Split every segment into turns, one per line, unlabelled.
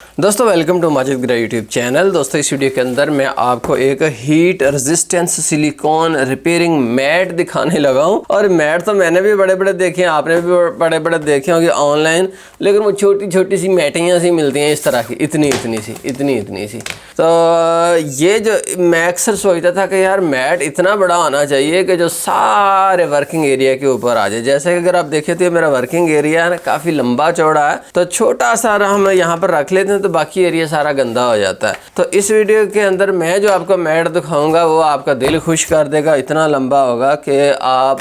दोस्तों welcome to Majid Grey YouTube channel. दोस्तों इस वीडियो के अंदर मैं आपको एक heat resistance silicone repairing mat दिखाने लगा हूं। और मैट तो मैंने भी बड़े बड़े देखे हैं, आपने भी बड़े बड़े देखे होंगे ऑनलाइन, लेकिन वो छोटी छोटी सी मैटियाँ सी मिलती हैं इस तरह की, इतनी इतनी सी। तो ये जो मैं अक्सर सोचता था कि यार मैट इतना बड़ा होना चाहिए कि जो सारे वर्किंग एरिया के ऊपर आ जाए। जैसे कि अगर आप देखें तो मेरा वर्किंग एरिया है काफ़ी लंबा चौड़ा है, तो छोटा सारा हम यहाँ पर रख लेते हैं तो बाकी एरिया सारा गंदा हो जाता है। तो इस वीडियो के अंदर मैं जो आपको मैट दिखाऊंगा वो आपका दिल खुश कर देगा। इतना लंबा होगा कि आप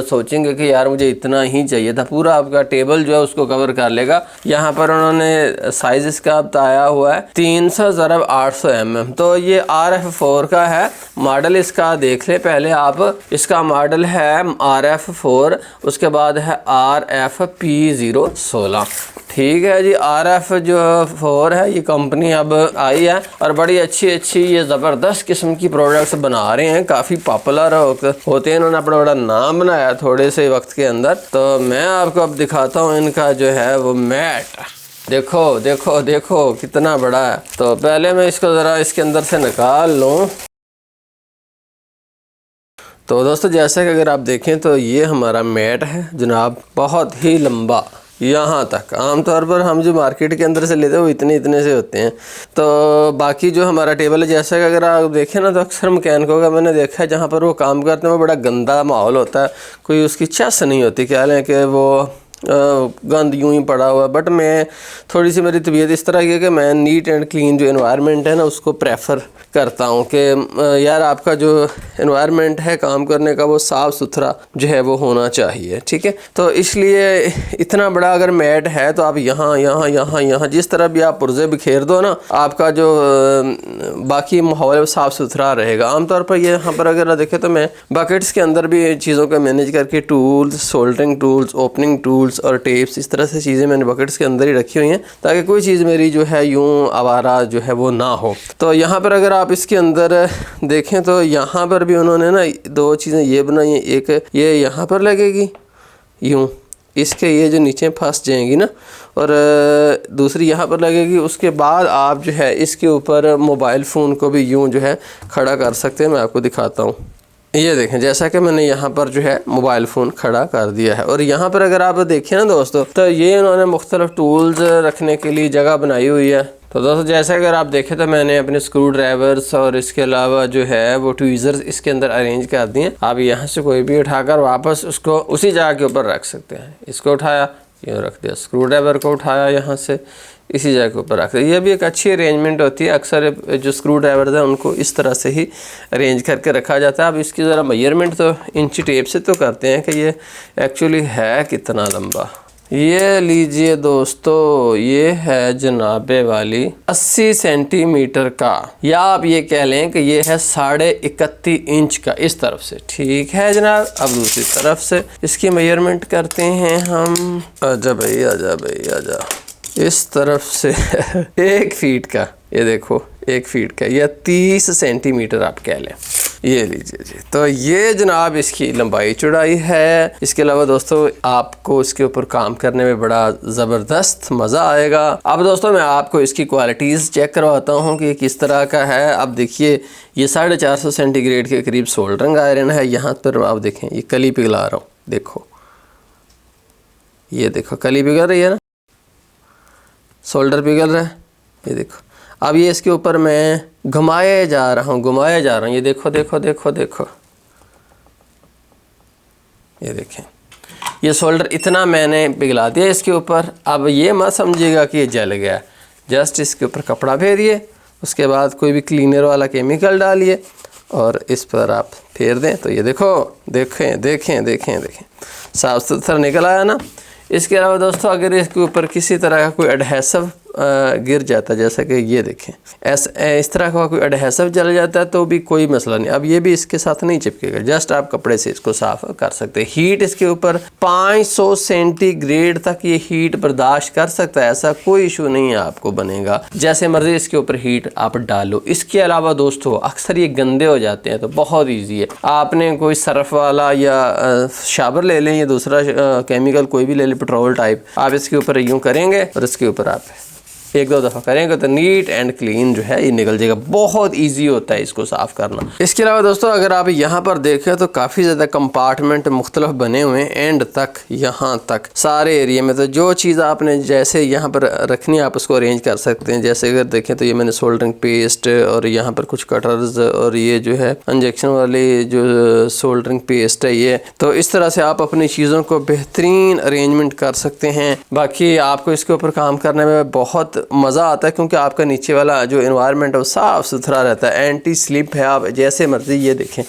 सोचेंगे कि यार मुझे इतना ही चाहिए था। पूरा आपका टेबल जो है उसको कवर कर लेगा। यहाँ पर उन्होंने साइज इसका बताया हुआ है 300x800 mm। तो ये RF4 का है मॉडल। इसका देख ले पहले आप, इसका मॉडल है RF4, उसके बाद है RFP016। ठीक है जी, RF4 है, ये कंपनी अब आई है और बड़ी अच्छी ये ज़बरदस्त किस्म की प्रोडक्ट्स बना रहे हैं, काफ़ी पॉपुलर होते हैं। इन्होंने अपना बड़ा नाम बनाया थोड़े से वक्त के अंदर। तो मैं आपको अब दिखाता हूँ इनका जो है वो मैट। देखो देखो देखो कितना बड़ा है। तो पहले मैं इसको ज़रा इसके अंदर से निकाल लूँ। तो दोस्तों जैसा कि अगर आप देखें तो ये हमारा मैट है जनाब, बहुत ही लंबा यहाँ तक। आमतौर पर हम जो मार्केट के अंदर से लेते हैं वो इतने से होते हैं। तो बाकी जो हमारा टेबल है, जैसा कि अगर आप देखें ना तो अक्सर मैकेनिकों का मैंने देखा है जहाँ पर वो काम करते हैं वो बड़ा गंदा माहौल होता है, कोई उसकी चस नहीं होती, क्या है कि वो गंद यूं ही पड़ा हुआ। बट मैं थोड़ी सी मेरी तबीयत इस तरह की है कि मैं नीट एंड क्लीन जो एनवायरनमेंट है ना उसको प्रेफर करता हूं कि यार आपका जो एनवायरनमेंट है काम करने का वो साफ़ सुथरा जो है वो होना चाहिए। ठीक है, तो इसलिए इतना बड़ा अगर मैट है तो आप यहाँ जिस तरह भी आप पुर्जे बिखेर दो ना, आपका जो बाकी माहौल साफ़ सुथरा रहेगा। आमतौर पर यहाँ पर अगर देखें तो मैं बकेट्स के अंदर भी चीज़ों को मैनेज करके tools, soldering tools, opening tools और टेप्स, इस तरह से चीज़ें मैंने बकेट्स के अंदर ही रखी हुई हैं ताकि कोई चीज़ मेरी जो है यूं आवारा जो है वो ना हो। तो यहाँ पर अगर आप इसके अंदर देखें तो यहाँ पर भी उन्होंने ना दो चीज़ें ये बनाई हैं। एक ये यहाँ पर लगेगी यूं, इसके ये जो नीचे फंस जाएंगी ना, और दूसरी यहाँ पर लगेगी। उसके बाद आप जो है इसके ऊपर मोबाइल फ़ोन को भी यूं जो है खड़ा कर सकते हैं। मैं आपको दिखाता हूँ, ये देखें जैसा कि मैंने यहाँ पर जो है मोबाइल फ़ोन खड़ा कर दिया है। और यहाँ पर अगर आप देखें ना दोस्तों तो ये इन्होंने मुख्तलिफ टूल्स रखने के लिए जगह बनाई हुई है। तो दोस्तों जैसे अगर आप देखें तो मैंने अपने स्क्रू ड्राइवर्स और इसके अलावा जो है वो ट्वीज़र्स इसके अंदर अरेंज कर दिए हैं। आप यहाँ से कोई भी उठाकर वापस उसको उसी जगह के ऊपर रख सकते हैं। इसको उठाया, यूँ रख दिया, स्क्रू ड्राइवर को उठाया, यहाँ से इसी जगह के ऊपर रख दिया। ये भी एक अच्छी अरेंजमेंट होती है। अक्सर जो स्क्रू ड्राइवर्स हैं उनको इस तरह से ही अरेंज करके रखा जाता है। अब इसकी ज़रा मेजरमेंट तो इंची टेप से तो करते हैं कि ये एक्चुअली है कितना लंबा। ये लीजिए दोस्तों, ये है जनाबे वाली 80 सेंटीमीटर का, या आप ये कह लें कि ये है 31.5 इंच का इस तरफ से। ठीक है जनाब, अब दूसरी तरफ से इसकी मेजरमेंट करते हैं हम। आजा भाई आजा भाई आजा। इस तरफ से 1 फीट का, ये देखो 1 फीट का, या 30 सेंटीमीटर आप कह लें। ये लीजिए जी, तो ये जनाब इसकी लंबाई चौड़ाई है। इसके अलावा दोस्तों आपको इसके ऊपर काम करने में बड़ा ज़बरदस्त मज़ा आएगा। अब दोस्तों मैं आपको इसकी क्वालिटीज़ चेक करवाता हूँ कि किस तरह का है। अब देखिए ये 450 सेंटीग्रेड के करीब सोल्डरिंग आयरन है। यहाँ पर आप देखें ये कली पिघला रहा हूँ, देखो ये देखो कली पिघल रही है ना, सोल्डर पिघल रहा है, ये देखो। अब ये इसके ऊपर मैं घुमाए जा रहा हूँ, ये देखो देखो देखो देखो, ये देखें ये सोल्डर इतना मैंने पिघला दिया इसके ऊपर। अब ये मत समझिएगा कि ये जल गया, जस्ट इसके ऊपर कपड़ा फेरिए, उसके बाद कोई भी क्लीनर वाला केमिकल डालिए और इस पर आप फेर दें तो ये देखो, देखें देखें देखें देखें साफ सुथरा निकल आया ना। इसके अलावा दोस्तों अगर इसके ऊपर किसी तरह का कोई एडहेसिव गिर जाता है, जैसा कि ये देखें इस तरह का कोई एडहेसिव जल जाता है तो भी कोई मसला नहीं। अब ये भी इसके साथ नहीं चिपकेगा, जस्ट आप कपड़े से इसको साफ कर सकते हैं। हीट इसके ऊपर 500 सेंटीग्रेड तक ये हीट बर्दाश्त कर सकता है, ऐसा कोई इशू नहीं है आपको बनेगा। जैसे मर्जी इसके ऊपर हीट आप डालो। इसके अलावा दोस्तों अक्सर ये गंदे हो जाते हैं तो बहुत ईजी है, आपने कोई सर्फ वाला या शावर ले लें या दूसरा केमिकल कोई भी ले लें, पेट्रोल टाइप, आप इसके ऊपर यूँ करेंगे और इसके ऊपर आप एक दो दफ़ा करेंगे तो नीट एंड क्लीन जो है ये निकल जाएगा। बहुत ईजी होता है इसको साफ़ करना। इसके अलावा दोस्तों अगर आप यहाँ पर देखें तो काफ़ी ज़्यादा कंपार्टमेंट मुख्तलिफ बने हुए हैं, एंड तक यहाँ तक सारे एरिया में। तो जो चीज़ आपने जैसे यहाँ पर रखनी है आप उसको अरेंज कर सकते हैं। जैसे अगर देखें तो ये मैंने सोल्डरिंग पेस्ट और यहाँ पर कुछ कटर्स और ये जो है इंजेक्शन वाली जो सोल्डरिंग पेस्ट है ये, तो इस तरह से आप अपनी चीज़ों को बेहतरीन अरेंजमेंट कर सकते हैं। बाकी आपको इसके ऊपर काम करने में बहुत मज़ा आता है क्योंकि आपका नीचे वाला जो एनवायरनमेंट है वो साफ़ सुथरा रहता है, एंटी स्लिप है। आप जैसे मर्जी ये देखें,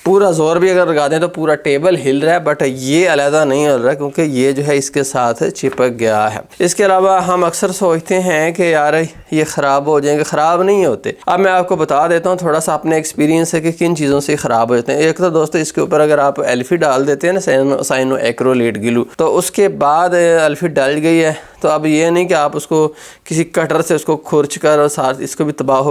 पूरा जोर भी अगर लगा दें तो पूरा टेबल हिल रहा है, बट ये अलहदा नहीं हिल रहा क्योंकि ये जो है इसके साथ चिपक गया है। इसके अलावा हम अक्सर सोचते हैं कि यार ये ख़राब हो जाएंगे, ख़राब नहीं होते। अब मैं आपको बता देता हूँ थोड़ा सा अपने एक्सपीरियंस है कि किन चीज़ों से ख़राब हो जाते हैं। एक तो दोस्तों इसके ऊपर अगर आप एल्फी डाल देते हैं ना, साइनो एक्रोलेट ग्लू, तो उसके बाद एल्फी डल गई है तो अब ये नहीं कि आप उसको किसी कटर से उसको खुरच कर और साथ इसको भी तबाह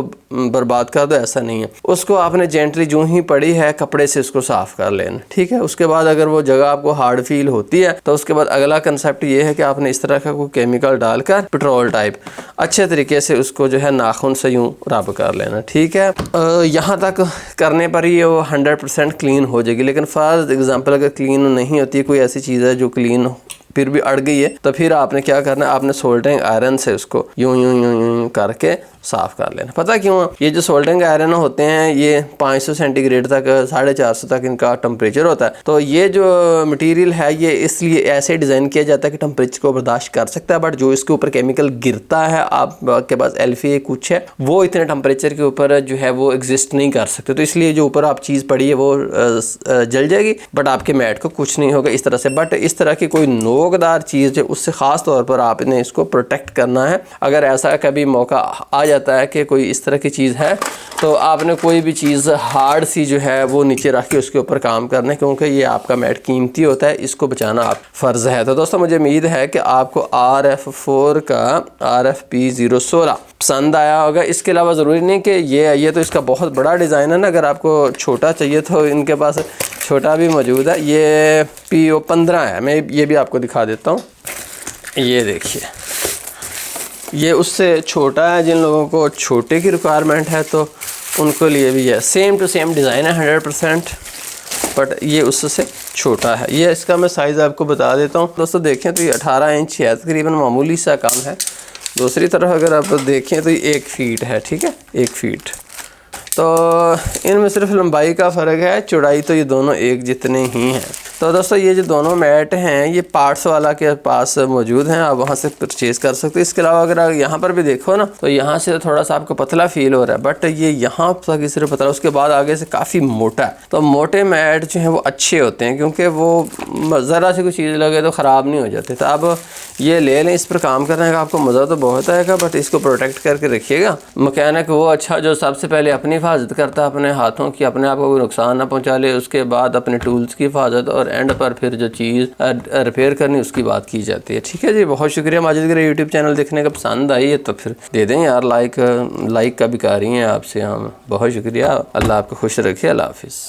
बर्बाद कर दो, ऐसा नहीं है। उसको आपने जेंटली जो ही पड़ी है कपड़े से उसको साफ़ कर लेना, ठीक है। उसके बाद अगर वो जगह आपको हार्ड फील होती है तो उसके बाद अगला कंसेप्ट ये है कि आपने इस तरह का कोई केमिकल डालकर पेट्रोल टाइप अच्छे तरीके से उसको जो है नाखून से यूँ रब कर लेना, ठीक है। यहाँ तक करने पर ही वो 100% क्लीन हो जाएगी। लेकिन फॉर एग्जांपल अगर क्लीन नहीं होती, कोई ऐसी चीज़ है जो क्लीन फिर भी अड़ गई है, तो फिर आपने क्या करना है, आपने सोल्डरिंग आयरन से उसको यूं यूं यूं यूं करके साफ़ कर लेना। पता क्यों? ये जो सोल्डरिंग आयरन होते हैं ये 500 सेंटीग्रेड तक 450 तक इनका टेम्परेचर होता है। तो ये जो मटेरियल है ये इसलिए ऐसे डिज़ाइन किया जाता है कि टेम्परेचर को बर्दाश्त कर सकता है, बट जो इसके ऊपर केमिकल गिरता है आपके पास एल्फी कुछ है वो इतने टेम्परेचर के ऊपर जो है वो एग्जिस्ट नहीं कर सकते। तो इसलिए जो ऊपर आप चीज़ पड़ी है वो जल जाएगी, बट आपके मैट को कुछ नहीं होगा इस तरह से। बट इस तरह की कोई नोकदार चीज़ है उससे ख़ास तौर पर आपने इसको प्रोटेक्ट करना है। अगर ऐसा कभी मौका आ जाता है कि कोई इस तरह की चीज़ है तो आपने कोई भी चीज़ हार्ड सी जो है वो नीचे रख के उसके ऊपर काम करना है, क्योंकि ये आपका मैट कीमती होता है, इसको बचाना आप फ़र्ज़ है। तो दोस्तों मुझे उम्मीद है कि आपको RF4 का RFP016 पसंद आया होगा। इसके अलावा ज़रूरी नहीं कि ये तो इसका बहुत बड़ा डिज़ाइन है ना, अगर आपको छोटा चाहिए तो इनके पास छोटा भी मौजूद है। ये PO15 है, मैं ये भी आपको दिखा देता हूँ। ये देखिए ये उससे छोटा है, जिन लोगों को छोटे की रिक्वायरमेंट है तो उनको लिए भी है। सेम टू सेम डिज़ाइन है 100%, बट ये उससे छोटा है। ये इसका मैं साइज़ आपको बता देता हूँ दोस्तों। देखें तो ये 18 इंच है, तकरीबन मामूली सा काम है। दूसरी तरफ अगर आप देखें तो ये 1 फीट है, ठीक है, 1 फीट। तो इनमें सिर्फ लंबाई का फ़र्क है, चौड़ाई तो ये दोनों एक जितने ही हैं। तो दोस्तों ये जो दोनों मैट हैं ये पार्ट्स वाला के पास मौजूद हैं, आप वहाँ से परचेज़ कर सकते हो। इसके अलावा अगर आप यहाँ पर भी देखो ना तो यहाँ से थोड़ा सा आपको पतला फील हो रहा है, बट ये यहाँ तक सिर्फ पतला, उसके बाद आगे से काफ़ी मोटा है। तो मोटे मैट जो हैं वो अच्छे होते हैं क्योंकि वो ज़रा से कोई चीज़ लगे तो ख़राब नहीं हो जाते। तो अब ये ले लें, इस पर काम करने का आपको मज़ा तो बहुत आएगा, बट इसको प्रोटेक्ट करके रखिएगा। मैकेनिक वो अच्छा जो सबसे पहले अपनी हिफाजत करता है अपने हाथों की, अपने आप को कोई नुकसान ना पहुँचा ले, उसके बाद अपने टूल्स की हिफाजत, और एंड पर फिर जो चीज़ रिपेयर करनी उसकी बात की जाती है। ठीक है जी, बहुत शुक्रिया। माजिद गिरी यूट्यूब चैनल देखने का पसंद आई है तो फिर दे दें यार लाइक का भी कर रही हैं आपसे हम, बहुत शुक्रिया। अल्लाह आपको खुश रखे। अल्लाह हाफिज़।